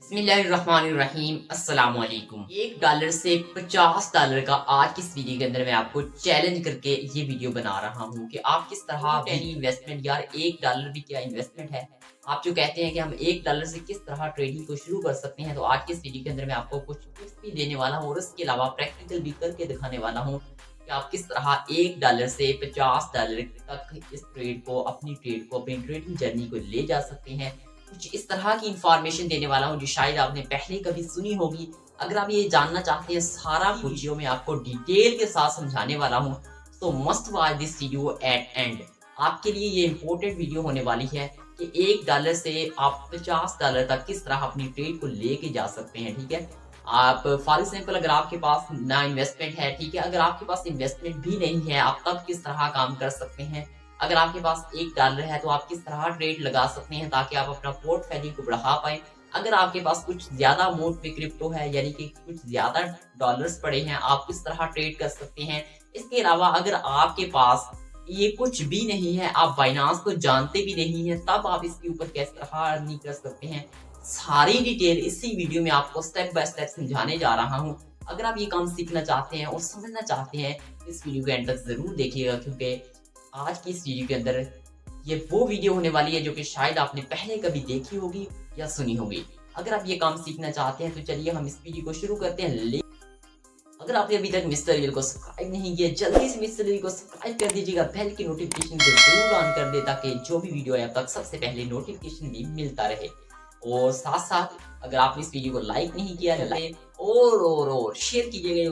बिस्मिल्लाहिर्रहमानिर्रहीम अस्सलाम वालेकुम। $1 से $50 का आज की इस वीडियो के अंदर मैं आपको चैलेंज करके ये वीडियो बना रहा हूँ कि आप किस तरह डेली इन्वेस्टमेंट, यार $1 भी क्या इन्वेस्टमेंट है। आप जो कहते हैं कि हम $1 से किस तरह ट्रेडिंग को शुरू कर सकते हैं, तो आज की इस वीडियो के अंदर मैं आपको कुछ टिप्स भी देने वाला हूँ और इसके अलावा प्रैक्टिकल भी करके दिखाने वाला हूँ कि आप किस तरह $1 से $50 तक इस ट्रेड को, अपनी ट्रेडिंग जर्नी को ले जा सकते हैं। कुछ इस तरह की इंफॉर्मेशन देने वाला हूँ जो शायद आपने पहले कभी सुनी होगी। अगर आप ये जानना चाहते हैं सारा वीडियो में आपको डिटेल के साथ समझाने वाला हूँ, तो must watch this video at and. आपके लिए ये इम्पोर्टेंट वीडियो होने वाली है कि $1 से आप $50 तक किस तरह अपनी ट्रेड को लेके जा सकते हैं। ठीक है, आप फॉर एग्जाम्पल अगर आपके पास ना इन्वेस्टमेंट है, ठीक है, अगर आपके पास इन्वेस्टमेंट भी नहीं है, आप तब किस तरह काम कर सकते हैं। अगर आपके पास $1 है तो आप किस तरह ट्रेड लगा सकते हैं ताकि आप अपना पोर्टफोलियो को बढ़ा पाएं। अगर आपके पास कुछ ज्यादा अमाउंट में क्रिप्टो है, यानी कि कुछ ज्यादा डॉलर्स पड़े हैं, आप किस तरह ट्रेड कर सकते हैं। इसके अलावा अगर आपके पास ये कुछ भी नहीं है, आप बाइनांस को जानते भी नहीं है, तब आप इसके ऊपर किस तरह अर्निंग कर सकते हैं। सारी डिटेल इसी वीडियो में आपको स्टेप बाय स्टेप समझाने जा रहा हूँ। अगर आप ये काम सीखना चाहते हैं और समझना चाहते हैं, इस वीडियो को एंड तक जरूर देखिएगा, क्योंकि आज की इस वीडियो के अंदर ये वो वीडियो होने वाली है जो कि शायद आपने पहले कभी देखी होगी या सुनी होगी। अगर आप ये काम सीखना चाहते हैं तो चलिए हम इस वीडियो को शुरू करते हैं। अगर आपने अभी तक मिस्टर रियल को सब्सक्राइब नहीं किया, जल्दी से मिस्टर रियल को सब्सक्राइब कर दीजिएगा, बेल की नोटिफिकेशन को जरूर ऑन कर दे ताकि जो भी वीडियो है अब तक सबसे पहले नोटिफिकेशन भी मिलता रहे। और साथ साथ अगर आपने इस वीडियो को लाइक नहीं किया और शेयर कीजिएगा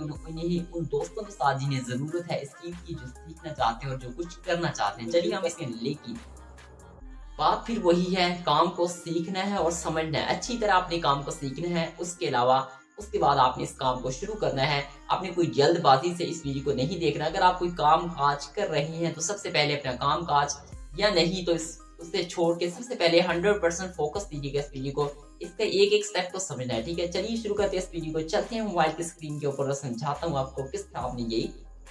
उन दोस्तों के साथ जिन्हें जरूरत है इस चीज की, जो सीखना चाहते हैं और जो कुछ करना चाहते हैं। चलिए हम इसके लेकिन बात फिर वही है, काम को सीखना है और समझना है, अच्छी तरह अपने काम को सीखना है। उसके अलावा उसके बाद आपने इस काम को शुरू करना है। आपने कोई जल्दबाजी से इस वीडियो को नहीं देखना। अगर आप कोई काम काज कर रहे हैं तो सबसे पहले अपना काम काज, या नहीं तो उसे छोड़ के सबसे पहले 100% फोकस दीजिएगा इस वीडियो को। इसका एक एक स्टेप को समझना है। ठीक है, चलिए शुरू करते हैं इस वीडियो को। चलते हैं मोबाइल की स्क्रीन के ऊपर और समझाता हूँ आपको किस तरह आपने यही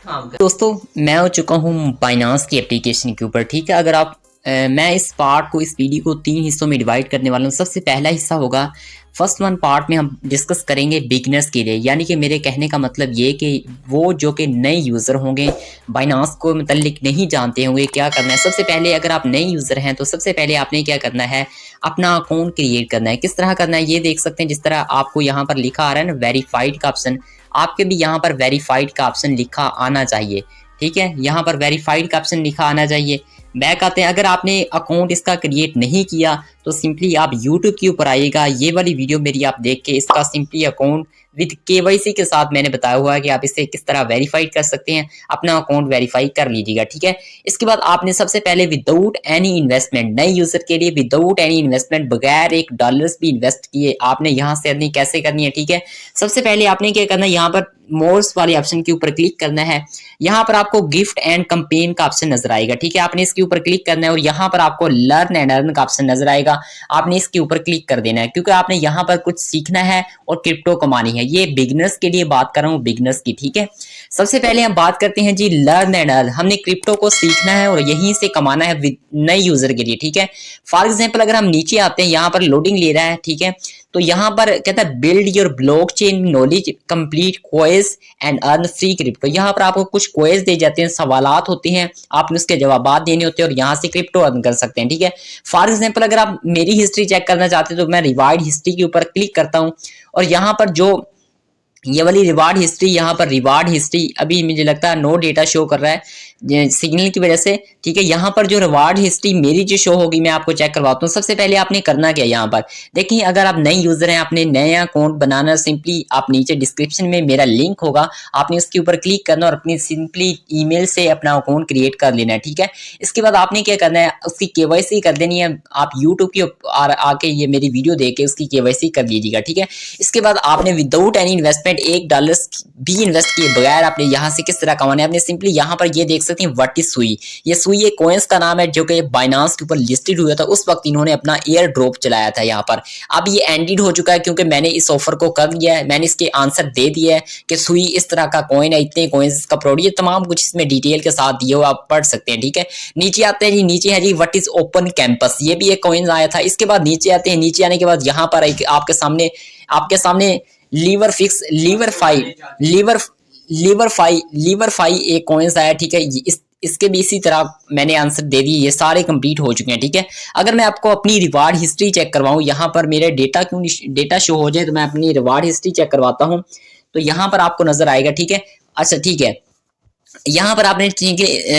काम कर। दोस्तों, मैं हो चुका हूँ बाइनांस की एप्लीकेशन के ऊपर। ठीक है, अगर आप मैं इस पार्ट को, इस वीडियो को 3 हिस्सों में डिवाइड करने वाला हूँ। सबसे पहला हिस्सा होगा, फर्स्ट वन पार्ट में हम डिस्कस करेंगे बिगिनर्स के लिए, यानी कि मेरे कहने का मतलब ये कि वो जो कि नए यूज़र होंगे, बाइनांस को मतलब नहीं जानते होंगे क्या करना है। सबसे पहले अगर आप नए यूज़र हैं तो सबसे पहले आपने क्या करना है, अपना अकाउंट क्रिएट करना है। किस तरह करना है ये देख सकते हैं। जिस तरह आपको यहाँ पर लिखा आ रहा है ना वेरीफाइड का ऑप्शन, आपके भी यहाँ पर वेरीफाइड का ऑप्शन लिखा आना चाहिए। ठीक है, यहाँ पर वेरीफाइड का ऑप्शन लिखा आना चाहिए। बैक आते हैं, अगर आपने अकाउंट इसका क्रिएट नहीं किया तो सिंपली आप यूट्यूब के ऊपर आइएगा। ये वाली वीडियो मेरी आप देख के इसका सिंपली अकाउंट विद केवाईसी के साथ मैंने बताया हुआ है कि आप इसे किस तरह वेरीफाइड कर सकते हैं, अपना अकाउंट वेरीफाई कर लीजिएगा। ठीक है, इसके बाद आपने सबसे पहले विदाउट एनी इन्वेस्टमेंट, नए यूजर के लिए विदाउट एनी इन्वेस्टमेंट, बगैर $1 भी इन्वेस्ट किए आपने यहाँ से अर्निंग कैसे करनी है। ठीक है, सबसे पहले आपने क्या करना है, यहाँ पर मोर्स वाले ऑप्शन के ऊपर क्लिक करना है। यहाँ पर आपको गिफ्ट एंड कैंपेन का ऑप्शन नजर आएगा। ठीक है, आपने इसके ऊपर क्लिक करना है और यहाँ पर आपको लर्न एंड अर्न का ऑप्शन नजर आएगा, आपने इसके ऊपर क्लिक कर देना है, क्योंकि आपने यहाँ पर कुछ सीखना है और क्रिप्टो कमानी है। ये बिगिनर्स के लिए बात कर रहा हूँ, बिगिनर्स की। ठीक है, सबसे पहले हम बात करते हैं जी लर्न एंड अर्न। हमने क्रिप्टो को सीखना है और यहीं से कमाना है नए यूजर के लिए। ठीक है, फॉर एग्जाम्पल अगर हम नीचे आते हैं, यहाँ पर लोडिंग ले रहा है। ठीक है, तो यहाँ पर कहता है build your blockchain knowledge, complete क्वेज and earn free crypto. यहाँ पर आपको कुछ क्वेज दे जाते हैं, सवालात होते हैं, आपने उसके जवाब देने होते हैं और यहाँ से क्रिप्टो अर्न कर सकते हैं। ठीक है, फॉर एग्जाम्पल अगर आप मेरी हिस्ट्री चेक करना चाहते हैं तो मैं रिवार्ड हिस्ट्री के ऊपर क्लिक करता हूँ और यहाँ पर जो ये वाली रिवार्ड हिस्ट्री, यहाँ पर रिवार्ड हिस्ट्री अभी मुझे लगता है नो डेटा शो कर रहा है सिग्नल की वजह से। ठीक है, यहाँ पर जो रिवार्ड हिस्ट्री मेरी जो शो होगी मैं आपको चेक करवाता हूँ। सबसे पहले आपने करना क्या, यहाँ पर देखिए, अगर आप नए यूजर हैं, आपने नया अकाउंट बनाना, सिंपली आप नीचे डिस्क्रिप्शन में मेरा लिंक होगा, आपने उसके ऊपर क्लिक करना और अपनी सिंपली ईमेल से अपना अकाउंट क्रिएट कर लेना है। ठीक है, इसके बाद आपने क्या करना है, उसकी केवाईसी कर देनी है। आप यूट्यूब की आके ये मेरी वीडियो देख के उसकी केवाईसी कर लीजिएगा। ठीक है, इसके बाद आपने विदाउट एनी इन्वेस्टमेंट $1 भी इन्वेस्ट किए बगैर आपने यहाँ से किस तरह कमाना है, आपने सिंपली यहाँ पर ये देख देख सकते हैं व्हाट इज सुई। ये सुई एक कॉइन्स का नाम है जो कि बाइनांस के ऊपर लिस्टेड हुआ था। उस वक्त इन्होंने अपना एयर ड्रॉप चलाया था यहाँ पर। अब ये एंडेड हो चुका है क्योंकि मैंने इस ऑफर को कर दिया है, मैंने इसके आंसर दे दिया है कि सुई इस तरह का कॉइन है, इतने कॉइन्स का प्रोडक्ट, ये तमाम कुछ इसमें डिटेल के साथ दिए हुआ आप पढ़ सकते हैं। ठीक है, नीचे आते हैं जी, नीचे है जी व्हाट इज ओपन कैंपस, ये भी एक कॉइन आया था। इसके बाद नीचे आते हैं, नीचे आने के बाद यहाँ पर आपके सामने लीवर फिक्स लीवर फाई एक कॉइन्स आया। ठीक है, इसके भी इसी तरह मैंने आंसर दे दिए, ये सारे कंप्लीट हो चुके हैं। ठीक है, अगर मैं आपको अपनी रिवार्ड हिस्ट्री चेक करवाऊं, यहाँ पर मेरे डेटा शो हो जाए तो मैं अपनी रिवार्ड हिस्ट्री चेक करवाता हूं, तो यहाँ पर आपको नजर आएगा। ठीक है, अच्छा ठीक है, यहाँ पर आपने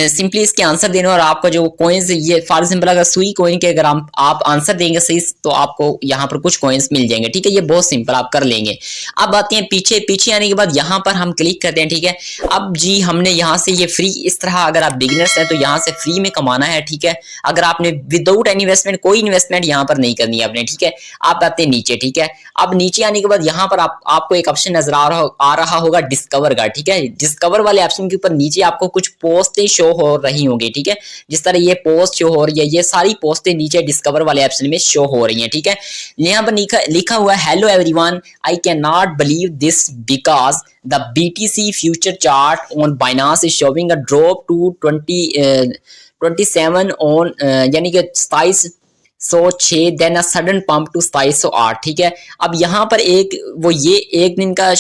सिंपली इसके आंसर देना और आपका जो कॉइन्स, ये फॉर एग्जांपल अगर सुई कॉइन के अगर आप आंसर देंगे सही तो आपको यहाँ पर कुछ कॉइन्स मिल जाएंगे। ठीक है, ये बहुत सिंपल आप कर लेंगे। अब आते हैं पीछे आने के बाद यहाँ पर हम क्लिक करते हैं। ठीक है, अब जी हमने यहाँ से ये फ्री, इस तरह अगर आप बिगिनर्स हैं तो यहाँ से फ्री में कमाना है। ठीक है, अगर आपने विदाउट एनी इन्वेस्टमेंट, कोई इन्वेस्टमेंट यहाँ पर नहीं करनी है आपने। ठीक है, आप आते हैं नीचे। ठीक है, अब नीचे आने के बाद यहाँ पर आपको एक ऑप्शन नजर आ रहा होगा डिस्कवर का। ठीक है, डिस्कवर वाले ऑप्शन के ऊपर नीचे आपको कुछ पोस्टें शो हो रही होंगी। ठीक है, जिस तरह ये पोस्ट शो हो रही है, ये सारी पोस्टें नीचे डिस्कवर वाले ऑप्शन में शो हो रही हैं। ठीक है, यहाँ पर लिखा हुआ है hello everyone, I can not believe this because the BTC future chart on Binance is showing a drop to 27 on यानी कि 2706 then a sudden pump to 2708। ठीक है, अब यहाँ पर ये एक दिन का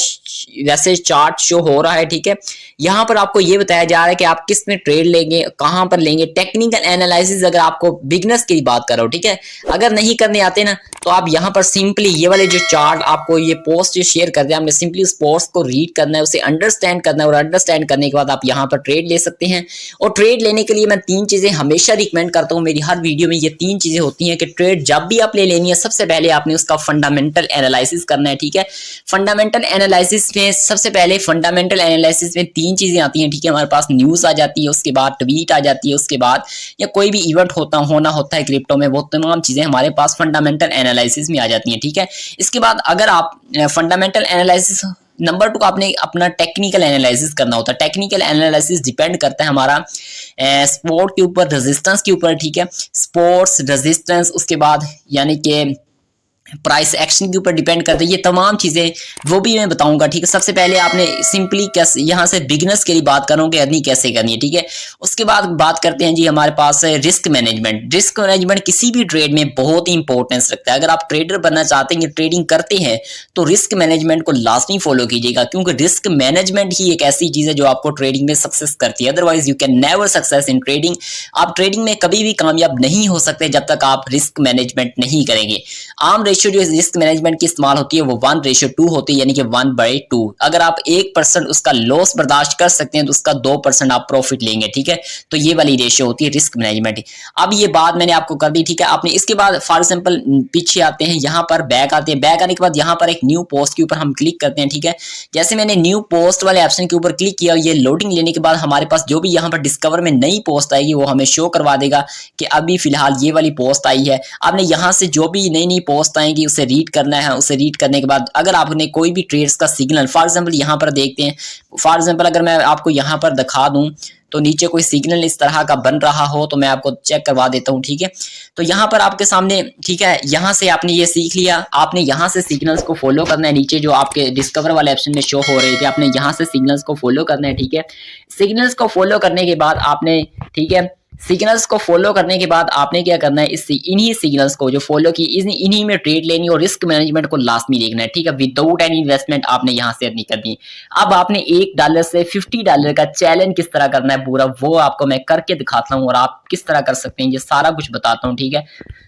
वैसे चार्ट शो हो रहा है। ठीक है, यहाँ पर आपको ये बताया जा रहा है कि आप किस में ट्रेड लेंगे, कहाँ पर लेंगे, टेक्निकल एनालिसिस अगर आपको बिगनर्स की बात कर रहा हूँ। ठीक है, अगर नहीं करने आते ना तो आप यहाँ पर सिंपली ये वाले जो चार्ट आपको ये पोस्ट जो शेयर करते हैं, आपने सिंपली उस पोस्ट को रीड करना है, उसे अंडरस्टैंड करना है और अंडरस्टैंड करने के बाद आप यहाँ पर ट्रेड ले सकते हैं। और ट्रेड लेने के लिए मैं 3 चीजें हमेशा रिकमेंड करता हूँ, मेरी हर वीडियो में ये 3 चीजें होती हैं कि ट्रेड जब भी आप ले लेनी है सबसे पहले आपने उसका फंडामेंटल एनालिसिस करना है। ठीक है, फंडामेंटल एनालिसिस में सबसे पहले फंडामेंटल एनालिसिस में 3 चीजें आती हैं। ठीक है, हमारे पास न्यूज आ जाती है, उसके बाद ट्वीट आ जाती है, उसके बाद या कोई भी इवेंट होना होता है क्रिप्टो में, वो तमाम चीजें हमारे पास फंडामेंटल एनालिसिस में आ जाती हैं। ठीक है, इसके बाद अगर आप फंडामेंटल एनालिसिस नंबर 2 का आपने अपना टेक्निकल एनालिसिस करना होता है। टेक्निकल एनालिसिस डिपेंड करता है हमारा सपोर्ट के ऊपर, रेजिस्टेंस के ऊपर। ठीक है, सपोर्ट्स, रेजिस्टेंस, उसके बाद यानी कि प्राइस एक्शन के ऊपर डिपेंड करता है। ये तमाम चीजें वो भी मैं बताऊंगा। ठीक है, सबसे पहले आपने सिंपली कैसे, यहाँ से बिगिनर्स के लिए बात करूँ कि अर्निंग कैसे करनी है। ठीक है, उसके बाद बात करते हैं जी हमारे पास है रिस्क मैनेजमेंट। रिस्क मैनेजमेंट किसी भी ट्रेड में बहुत ही इंपॉर्टेंस रखता है। अगर आप ट्रेडर बनना चाहते हैं, ट्रेडिंग करते हैं, तो रिस्क मैनेजमेंट को लाजमी फॉलो कीजिएगा, क्योंकि रिस्क मैनेजमेंट ही एक ऐसी चीज है जो आपको ट्रेडिंग में सक्सेस करती है। Otherwise you can never success in trading. आप ट्रेडिंग में कभी भी कामयाब नहीं हो सकते जब तक आप रिस्क मैनेजमेंट नहीं करेंगे। आम रेशियो जो रिस्क मैनेजमेंट की इस्तेमाल होती है वो 1:2 होती है, यानी कि 1/2। अगर आप 1% उसका लॉस बर्दाश्त कर सकते हैं तो उसका 2% आप प्रॉफिट लेंगे। ठीक है, तो ये वाली रेशियो होती है रिस्क मैनेजमेंट। अब ये बात मैंने आपको कर दी। ठीक है, आपने इसके बाद फॉर एग्जांपल पीछे आते हैं, यहाँ पर बैक आते हैं। बैक आने के बाद यहाँ पर एक न्यू पोस्ट के ऊपर हम क्लिक करते हैं। ठीक है, जैसे मैंने न्यू पोस्ट वाले ऑप्शन के ऊपर क्लिक किया, ये लोडिंग लेने के बाद हमारे पास जो भी यहाँ पर डिस्कवर में नई पोस्ट आएगी वो हमें शो करवा देगा कि अभी फिलहाल ये वाली पोस्ट आई है। आपने यहाँ से जो भी नई पोस्ट आएंगी उसे रीड करना है। उसे रीड करने के बाद अगर आपने कोई भी ट्रेड्स का सिग्नल, फॉर एग्जांपल यहाँ पर देखते हैं, फॉर एग्जांपल अगर मैं आपको यहाँ पर दिखा दूं तो नीचे कोई सिग्नल इस तरह का बन रहा हो तो मैं आपको चेक करवा देता हूँ। ठीक है, तो यहाँ पर आपके सामने, ठीक है, यहाँ से आपने ये सीख लिया, आपने यहाँ से सिग्नल्स को फॉलो करना है। नीचे जो आपके डिस्कवर वाले ऑप्शन में शो हो रहे थे, आपने यहाँ से सिग्नल्स को फॉलो करना है। ठीक है, सिग्नल्स को फॉलो करने के बाद आपने, ठीक है, सिग्नल्स को फॉलो करने के बाद आपने क्या करना है, इन्हीं सिग्नल्स को जो फॉलो की इन्हीं में ट्रेड लेनी और रिस्क मैनेजमेंट को लाजमी देखना है। ठीक है, विदाउट एनी इन्वेस्टमेंट आपने यहाँ से अर्निंग करनी है। अब आपने $1 से $50 का चैलेंज किस तरह करना है पूरा, वो आपको मैं करके दिखाता हूँ और आप किस तरह कर सकते हैं ये सारा कुछ बताता हूँ। ठीक है,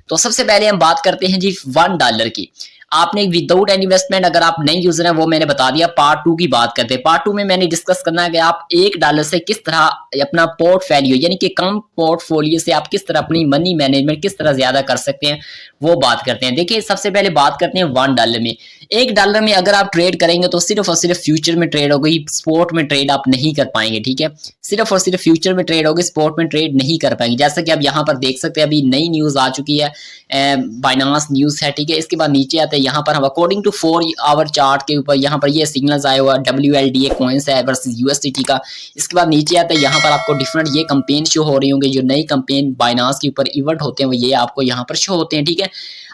तो सबसे पहले हम बात करते हैं जी $1 की। आपने विदाउट एनी इन्वेस्टमेंट, अगर आप नए यूजर हैं वो मैंने बता दिया। पार्ट 2 की बात करते हैं। पार्ट 2 में मैंने डिस्कस करना है कि आप $1 से किस तरह अपना पोर्टफोलियो, यानी कि कम पोर्टफोलियो से आप किस तरह अपनी मनी मैनेजमेंट किस तरह ज्यादा कर सकते हैं, वो बात करते हैं। देखिए, सबसे पहले बात करते हैं $1 में। $1 में अगर आप ट्रेड करेंगे तो सिर्फ और सिर्फ फ्यूचर में ट्रेड होगी, स्पॉट में ट्रेड आप नहीं कर पाएंगे, ठीक है। सिर्फ और सिर्फ फ्यूचर में ट्रेड होगी, स्पॉट में ट्रेड नहीं कर पाएंगे। जैसा कि आप यहाँ पर देख सकते हैं, अभी नई न्यूज आ चुकी है, बाइनांस न्यूज है, ठीक है। इसके बाद नीचे आते हैं, यहाँ पर हम अकॉर्डिंग टू 4 आवर चार्ट के ऊपर यहाँ पर ये सिग्नल्स आए हुआ WLDA कॉइन्स है वर्सेस USDT का। इसके बाद नीचे आते हैं, यहाँ पर आपको डिफरेंट ये कंपेन शो हो रही होंगे, जो नई कंपेन बाइनांस के ऊपर इवेंट होते हैं वो ये आपको यहाँ पर शो होते हैं, ठीक है।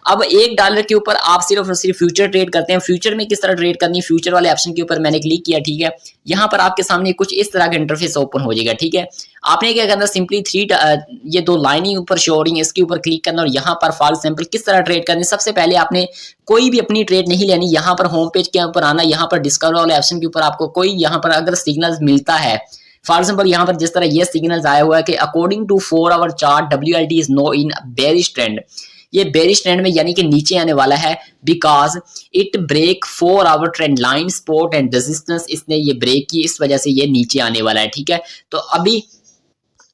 अब $1 के ऊपर आप सिर्फ और सिर्फ फ्यूचर ट्रेड करते हैं। फ्यूचर में किस तरह ट्रेड करनी है, फ्यूचर वाले ऑप्शन के ऊपर मैंने क्लिक किया, ठीक है। यहाँ पर आपके सामने कुछ इस तरह का इंटरफेस ओपन हो जाएगा, ठीक है। आपने क्या करना, सिंपली ये 2 लाइनें ऊपर शो हो रही हैं, इसके ऊपर क्लिक करना और यहाँ पर फॉर एग्जांपल किस तरह ट्रेड करनी। सबसे पहले आपने कोई भी अपनी ट्रेड नहीं लेनी, यहाँ पर होम पेज के ऊपर आना, यहाँ पर डिस्कवर वाले ऑप्शन के ऊपर आपको कोई यहाँ पर अगर सिग्नल मिलता है, फॉर एग्जांपल यहाँ पर जिस तरह ये सिग्नल्स आया हुआ है कि according to 4 hour chart WLD is now in bearish trend, ये बेरिश ट्रेंड में यानी कि नीचे आने वाला है, because it break 4 hour trend line support and resistance, इसने ये ब्रेक की, इस वजह से ये नीचे आने वाला है, ठीक है। तो अभी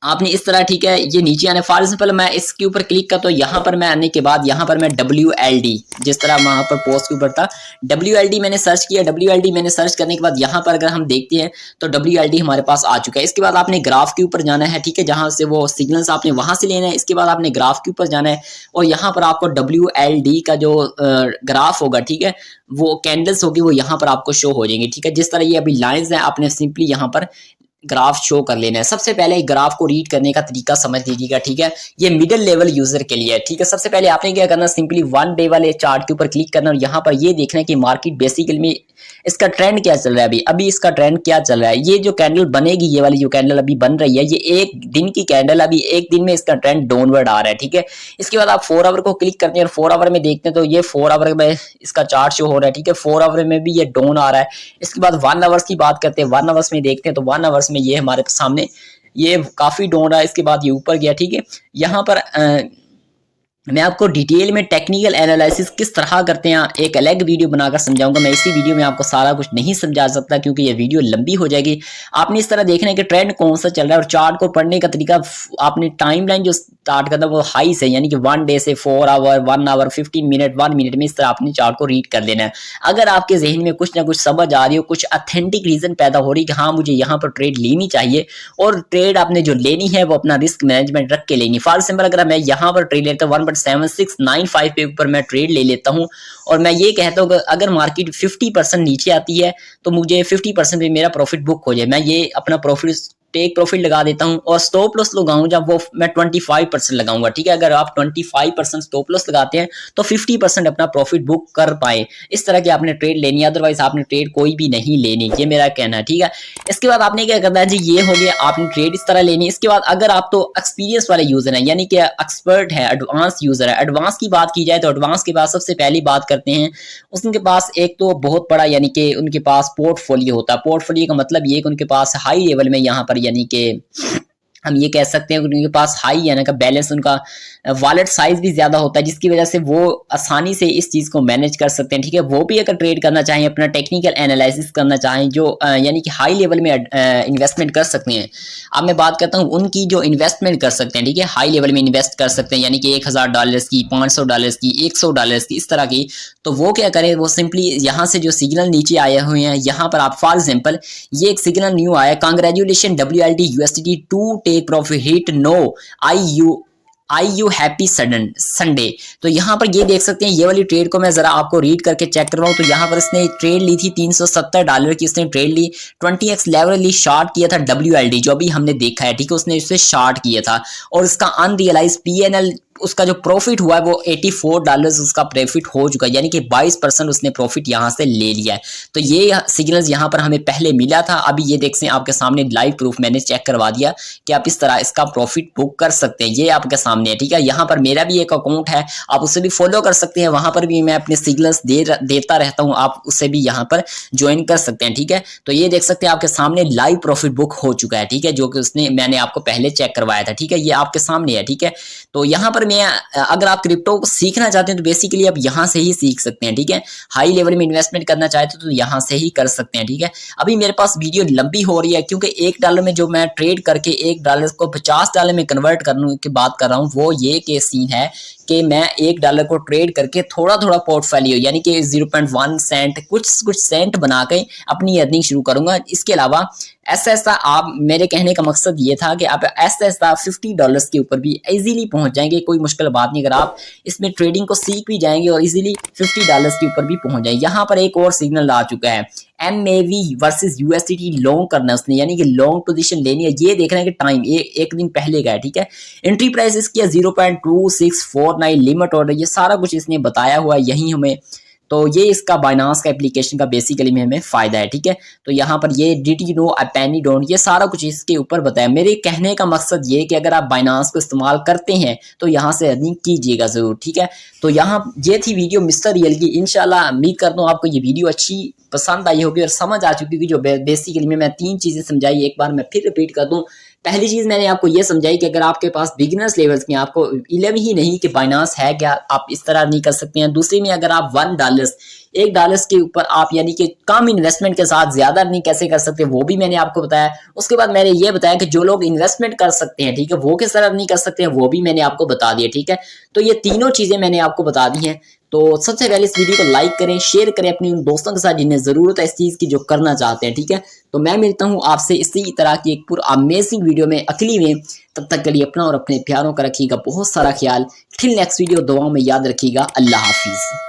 आपने इस तरह, ठीक है, ये नीचे आने, फॉर एग्जांपल मैं इसके ऊपर क्लिक करता हूँ, यहाँ पर मैं आने के बाद यहाँ पर मैं WLD जिस तरह वहाँ पर पोस्ट के ऊपर था WLD मैंने सर्च किया, WLD मैंने सर्च करने के बाद यहाँ पर अगर हम देखते हैं तो WLD हमारे पास आ चुका है। इसके बाद आपने ग्राफ के ऊपर जाना है, ठीक है, जहाँ से वो सिग्नल्स आपने वहाँ से लेना है। इसके बाद आपने ग्राफ के ऊपर जाना है और यहाँ पर आपको WLD का जो ग्राफ होगा, ठीक है, वो कैंडल्स होगी वो यहाँ पर आपको शो हो जाएंगे, ठीक है। जिस तरह ये अभी लाइन्स हैं, आपने सिंपली यहाँ पर ग्राफ शो कर लेना है। सबसे पहले ग्राफ को रीड करने का तरीका समझ लीजिएगा, ठीक है। ये मिडिल लेवल यूजर के लिए है, ठीक है। सबसे पहले आपने क्या करना, सिंपली 1 डे वाले चार्ट के ऊपर क्लिक करना और यहाँ पर ये देखना है कि मार्केट बेसिकली में इसका ट्रेंड क्या चल रहा है। अभी इसका ट्रेंड क्या चल रहा है, ये जो कैंडल बनेगी, ये वाली जो कैंडल अभी बन रही है, ये 1 दिन की कैंडल, अभी 1 दिन में इसका ट्रेंड डाउनवर्ड आ रहा है, ठीक है। इसके बाद आप 4 आवर को क्लिक करते हैं और 4 आवर में देखते हैं तो ये 4 आवर में इसका चार्ट शो हो रहा है, ठीक है। 4 आवर में भी ये डाउन आ रहा है। इसके बाद 1 आवर्स की बात करते हैं, 1 आवर्स में देखते हैं तो 1 आवर्स में ये हमारे सामने ये काफी डाउन रहा है। इसके बाद ये ऊपर गया, ठीक है। यहाँ पर मैं आपको डिटेल में टेक्निकल एनालिसिस किस तरह करते हैं एक अलग वीडियो बनाकर समझाऊंगा। मैं इसी वीडियो में आपको सारा कुछ नहीं समझा सकता क्योंकि ये वीडियो लंबी हो जाएगी। आपने इस तरह देखना है कि ट्रेंड कौन सा चल रहा है और चार्ट को पढ़ने का तरीका, आपने टाइमलाइन जो स्टार्ट करना वो हाई से, यानी कि 1 डे से 4 आवर, 1 आवर, 15 मिनट, 1 मिनट में इस तरह अपने चार्ट को रीड कर लेना है। अगर आपके जहन में कुछ ना कुछ समझ आ रही हो, कुछ ऑथेंटिक रीजन पैदा हो रही कि हाँ मुझे यहाँ पर ट्रेड लेनी चाहिए और ट्रेड आपने जो लेनी है वो अपना रिस्क मैनेजमेंट रख के लेनी। फॉर एग्जांपल अगर मैं यहाँ पर ट्रेड लेता हूँ 1.7695 पे ऊपर मैं ट्रेड ले लेता हूँ और मैं ये कहता हूँ कि अगर मार्केट 50% नीचे आती है तो मुझे 50% पे मेरा प्रॉफिट बुक हो जाए, मैं ये अपना टेक प्रॉफिट लगा देता हूँ और स्टॉप लॉस लगाऊं जब वो मैं 25% लगाऊंगा, ठीक है। अगर आप 25% स्टॉप लॉस लगाते हैं तो 50% अपना प्रॉफिट बुक कर पाए। इस तरह की आपने ट्रेड लेनी है, अदरवाइज आपने ट्रेड कोई भी नहीं लेनी, ये मेरा कहना है, ठीक है। इसके बाद आपने क्या करना है जी, ये हो गया, आपने ट्रेड इस तरह लेनी है। इसके बाद अगर आप तो एक्सपीरियंस वाले यूजर हैं, यानी कि एक्सपर्ट है, एडवांस यूजर है, एडवांस की बात की जाए तो एडवांस के पास सबसे पहली बात करते हैं, उनके पास एक तो बहुत बड़ा यानी कि उनके पास पोर्टफोलियो होता है। पोर्टफोलियो का मतलब ये कि उनके पास हाई लेवल में यहाँ पर यानी कि हम ये कह सकते हैं कि उनके पास हाई यानी का बैलेंस, उनका वॉलेट साइज भी ज्यादा होता है जिसकी वजह से वो आसानी से इस चीज को मैनेज कर सकते हैं, ठीक है। वो भी अगर ट्रेड करना चाहें, अपना टेक्निकल एनालिसिस करना चाहें, जो यानी कि हाई लेवल में इन्वेस्टमेंट कर सकते हैं। अब मैं बात करता हूँ उनकी जो इन्वेस्टमेंट कर सकते हैं, ठीक है, हाई लेवल में इन्वेस्ट कर सकते हैं, यानी कि $1000 की, $500 की, $100 की, इस तरह की। तो वो क्या करें, वो सिंपली यहाँ से जो सिग्नल नीचे आए हुए हैं, यहाँ पर आप फॉर एग्जाम्पल ये एक सिग्नल न्यू आया, congratulation WLD USDT to take profit hit no I you happy Sunday. तो यहाँ पर ये देख सकते हैं, ये वाली ट्रेड को मैं जरा आपको रीड करके चेक कर रहा हूँ। तो यहाँ पर इसने ट्रेड ली थी $370 की, इसने ट्रेड ली 20x लेवल ली, शॉर्ट किया था WLD जो अभी हमने देखा है, ठीक है, उसने इसे शॉर्ट किया था और उसका अनरियलाइज PNL उसका जो प्रॉफिट हुआ है वो $84 उसका प्रॉफिट हो चुका है, यानी कि 22% उसने प्रॉफिट यहाँ से ले लिया है। तो ये सिग्नल्स यहाँ पर हमें पहले मिला था, अभी ये देख सकते हैं आपके सामने लाइव प्रूफ मैंने चेक करवा दिया कि आप इस तरह इसका प्रॉफिट बुक कर सकते हैं, ये आपके सामने है, ठीक है। यहाँ पर मेरा भी एक अकाउंट है, आप उसे भी फॉलो कर सकते हैं, वहां पर भी मैं अपने सिग्नल्स देता रहता हूँ, आप उसे भी यहाँ पर ज्वाइन कर सकते हैं, ठीक है। तो ये देख सकते हैं आपके सामने लाइव प्रॉफिट बुक हो चुका है, ठीक है, जो कि मैंने आपको पहले चेक करवाया था, ठीक है, ये आपके सामने है, ठीक है। तो यहाँ पर मैं अगर आप क्रिप्टो को सीखना चाहते हैं तो बेसिकली आप यहाँ से ही सीख सकते हैं, ठीक है। हाई लेवल में इन्वेस्टमेंट करना चाहते तो यहाँ से ही कर सकते हैं, ठीक है। अभी मेरे पास वीडियो लंबी हो रही है क्योंकि $1 में जो मैं ट्रेड करके $1 को $50 में कन्वर्ट करने की बात कर रहा हूँ, वो ये के सीन है कि मैं $1 को ट्रेड करके थोड़ा थोड़ा पोर्टफोलियो यानी कि 0.1 सेंट कुछ सेंट बना के अपनी अर्निंग शुरू करूंगा। इसके अलावा ऐसा आप मेरे कहने का मकसद ये था कि आप ऐसा $50 के ऊपर भी इजीली पहुंच जाएंगे, कोई मुश्किल बात नहीं। अगर आप इसमें ट्रेडिंग को सीख भी जाएंगे और इजीली $50 के ऊपर भी पहुंच जाएंगे। यहाँ पर एक और सिग्नल आ चुका है, MAV वर्सेस USDT लॉन्ग करना है उसने, यानी कि लॉन्ग पोजीशन लेनी है। ये देखना है कि टाइम एक दिन पहले का है, ठीक है। एंट्री प्राइस इसकी 0.2649 लिमिट ऑर्डर, ये सारा कुछ इसने बताया हुआ है यही हमें। तो ये इसका बाइनांस का एप्लीकेशन का बेसिकली में हमें फायदा है, ठीक है। तो यहाँ पर ये DT नो पेनी डोंट, ये सारा कुछ इसके ऊपर बताया। मेरे कहने का मकसद ये कि अगर आप बाइनांस को इस्तेमाल करते हैं तो यहाँ से अर्निंग कीजिएगा जरूर, ठीक है। तो यहाँ ये थी वीडियो मिस्टर रियल की। इंशाल्लाह उम्मीद करता हूँ आपको ये वीडियो अच्छी पसंद आई होगी और समझ आ चुकी होगी। जो बेसिकली में मैं 3 चीजें समझाई, एक बार मैं फिर रिपीट कर दूं। पहली चीज मैंने आपको ये समझाई कि अगर आपके पास बिगिनर्स लेवल्स की, आपको इलम ही नहीं कि बाइनांस है क्या, आप इस तरह नहीं कर सकते हैं। दूसरी में अगर आप $1 के ऊपर आप यानी कि कम इन्वेस्टमेंट के साथ ज्यादा अर्निंग कैसे कर सकते हैं वो भी मैंने आपको बताया। उसके बाद मैंने ये बताया कि जो लोग इन्वेस्टमेंट कर सकते हैं, ठीक है, वो किस तरह अर्निंग कर सकते हैं वो भी मैंने आपको बता दिया, ठीक है। तो ये तीनों चीजें मैंने आपको बता दी हैं। तो सबसे पहले इस वीडियो को लाइक करें, शेयर करें अपने उन दोस्तों के साथ जिन्हें जरूरत है इस चीज की, जो करना चाहते हैं, ठीक है। तो मैं मिलता हूं आपसे इसी तरह की एक पूरा अमेजिंग वीडियो में अगली में। तब तक के लिए अपना और अपने प्यारों का रखिएगा बहुत सारा ख्याल। फिर नेक्स्ट वीडियो दुआ में याद रखिएगा। अल्लाह हाफिज।